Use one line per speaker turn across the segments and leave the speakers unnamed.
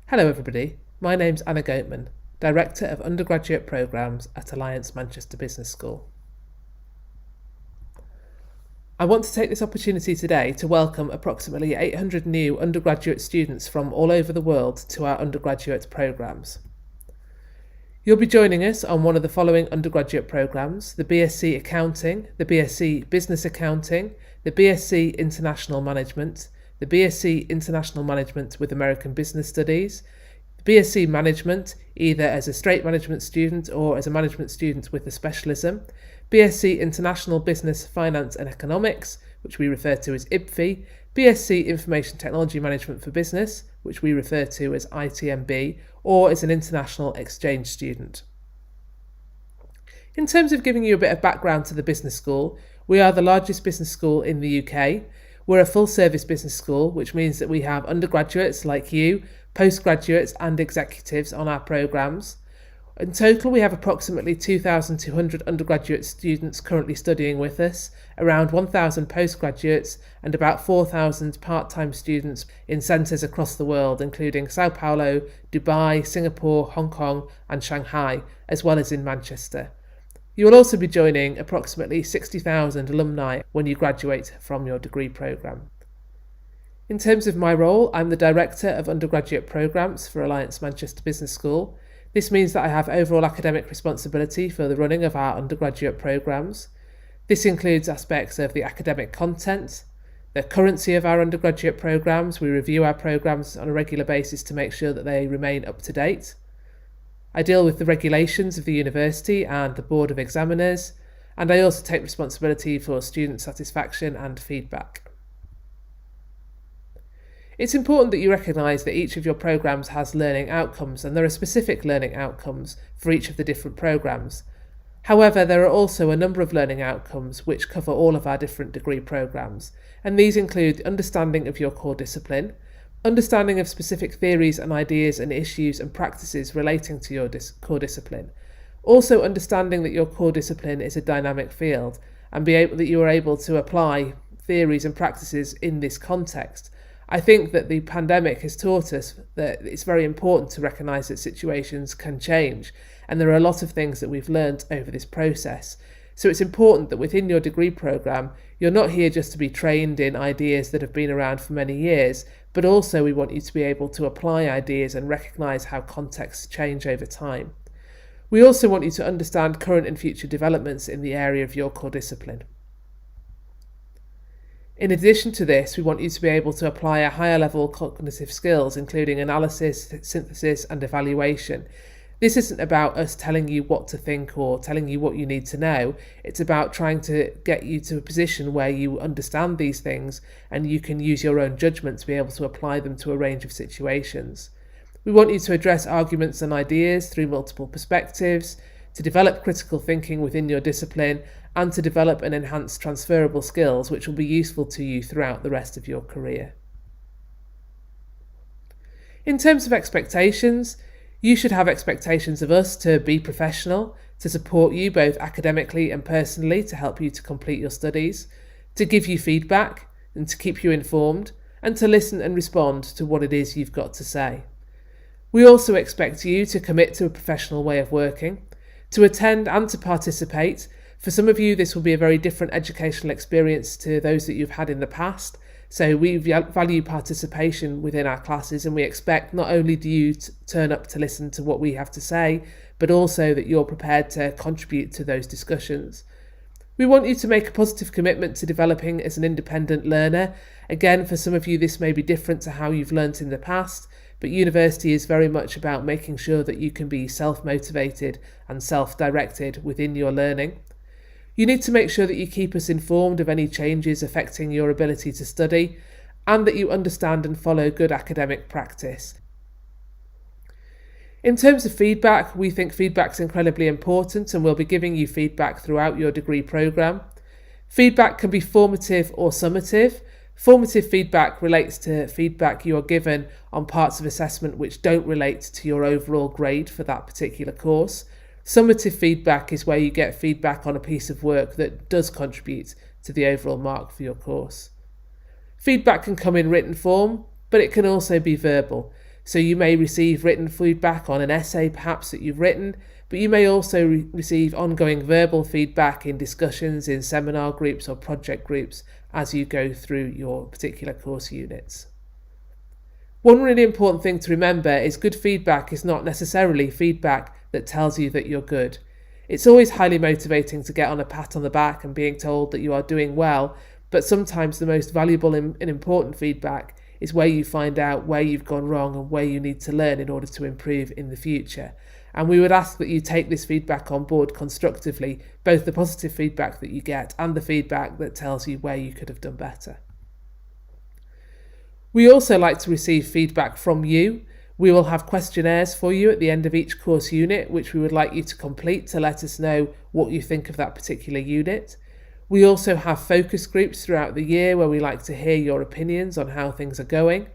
Hello everybody, my name's Anna Goatman, Director of Undergraduate Programmes at Alliance Manchester Business School. I want to take this opportunity today to welcome approximately 800 new undergraduate students from all over the world to our undergraduate programmes. You'll be joining us on one of the following undergraduate programmes: the BSc Accounting, the BSc Business Accounting, the BSc International Management, the BSc International Management with American Business Studies, BSc Management, either as a straight management student or as a management student with a specialism, BSc International Business, Finance and Economics, which we refer to as IBFE, BSc Information Technology Management for Business, which we refer to as ITMB, or as an international exchange student. In terms of giving you a bit of background to the business school, we are the largest business school in the UK. We're a full-service business school, which means that we have undergraduates like you, postgraduates and executives on our programmes. In total, we have approximately 2,200 undergraduate students currently studying with us, around 1,000 postgraduates and about 4,000 part-time students in centres across the world, including Sao Paulo, Dubai, Singapore, Hong Kong and Shanghai, as well as in Manchester. You will also be joining approximately 60,000 alumni when you graduate from your degree programme. In terms of my role, I'm the Director of Undergraduate Programmes for Alliance Manchester Business School. This means that I have overall academic responsibility for the running of our undergraduate programmes. This includes aspects of the academic content, the currency of our undergraduate programmes. We review our programmes on a regular basis to make sure that they remain up to date. I deal with the regulations of the university and the Board of Examiners, and I also take responsibility for student satisfaction and feedback. It's important that you recognise that each of your programmes has learning outcomes, and there are specific learning outcomes for each of the different programmes. However, there are also a number of learning outcomes which cover all of our different degree programmes, and these include understanding of your core discipline, understanding of specific theories and ideas and issues and practices relating to your core discipline. Also understanding that your core discipline is a dynamic field and that you are able to apply theories and practices in this context. I think that the pandemic has taught us that it's very important to recognise that situations can change, and there are a lot of things that we've learned over this process. So it's important that within your degree programme, you're not here just to be trained in ideas that have been around for many years, but also we want you to be able to apply ideas and recognise how contexts change over time. We also want you to understand current and future developments in the area of your core discipline. In addition to this, we want you to be able to apply a higher level cognitive skills, including analysis, synthesis and evaluation. This isn't about us telling you what to think or telling you what you need to know. It's about trying to get you to a position where you understand these things and you can use your own judgment to be able to apply them to a range of situations. We want you to address arguments and ideas through multiple perspectives, to develop critical thinking within your discipline, and to develop and enhance transferable skills which will be useful to you throughout the rest of your career. In terms of expectations, you should have expectations of us to be professional, to support you both academically and personally to help you to complete your studies, to give you feedback and to keep you informed, and to listen and respond to what it is you've got to say. We also expect you to commit to a professional way of working, to attend and to participate. For some of you, this will be a very different educational experience to those that you've had in the past. So we value participation within our classes, and we expect not only do you turn up to listen to what we have to say, but also that you're prepared to contribute to those discussions. We want you to make a positive commitment to developing as an independent learner. Again, for some of you, this may be different to how you've learnt in the past, but university is very much about making sure that you can be self-motivated and self-directed within your learning. You need to make sure that you keep us informed of any changes affecting your ability to study, and that you understand and follow good academic practice. In terms of feedback, we think feedback's incredibly important, and we'll be giving you feedback throughout your degree programme. Feedback can be formative or summative. Formative feedback relates to feedback you are given on parts of assessment which don't relate to your overall grade for that particular course. Summative feedback is where you get feedback on a piece of work that does contribute to the overall mark for your course. Feedback can come in written form, but it can also be verbal. So you may receive written feedback on an essay perhaps that you've written, but you may also receive ongoing verbal feedback in discussions in seminar groups or project groups as you go through your particular course units. One really important thing to remember is good feedback is not necessarily feedback that tells you that you're good. It's always highly motivating to get on a pat on the back and being told that you are doing well, but sometimes the most valuable and important feedback is where you find out where you've gone wrong and where you need to learn in order to improve in the future. And we would ask that you take this feedback on board constructively, both the positive feedback that you get and the feedback that tells you where you could have done better. We also like to receive feedback from you. We will have questionnaires for you at the end of each course unit, which we would like you to complete to let us know what you think of that particular unit. We also have focus groups throughout the year where we like to hear your opinions on how things are going.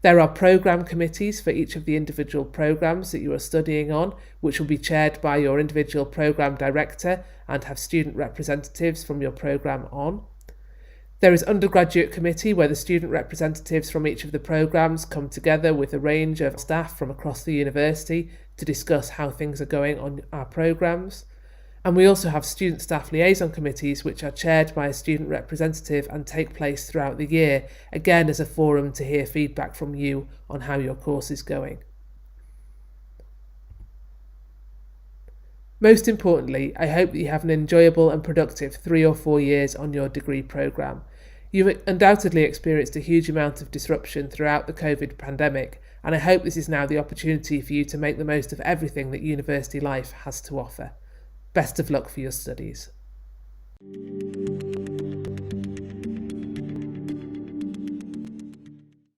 There are programme committees for each of the individual programmes that you are studying on, which will be chaired by your individual programme director and have student representatives from your programme on. There is Undergraduate Committee, where the student representatives from each of the programmes come together with a range of staff from across the university to discuss how things are going on our programmes. And we also have student staff liaison committees, which are chaired by a student representative and take place throughout the year, again as a forum to hear feedback from you on how your course is going. Most importantly, I hope that you have an enjoyable and productive 3 or 4 years on your degree programme. You've undoubtedly experienced a huge amount of disruption throughout the COVID pandemic, and I hope this is now the opportunity for you to make the most of everything that university life has to offer. Best of luck for your studies.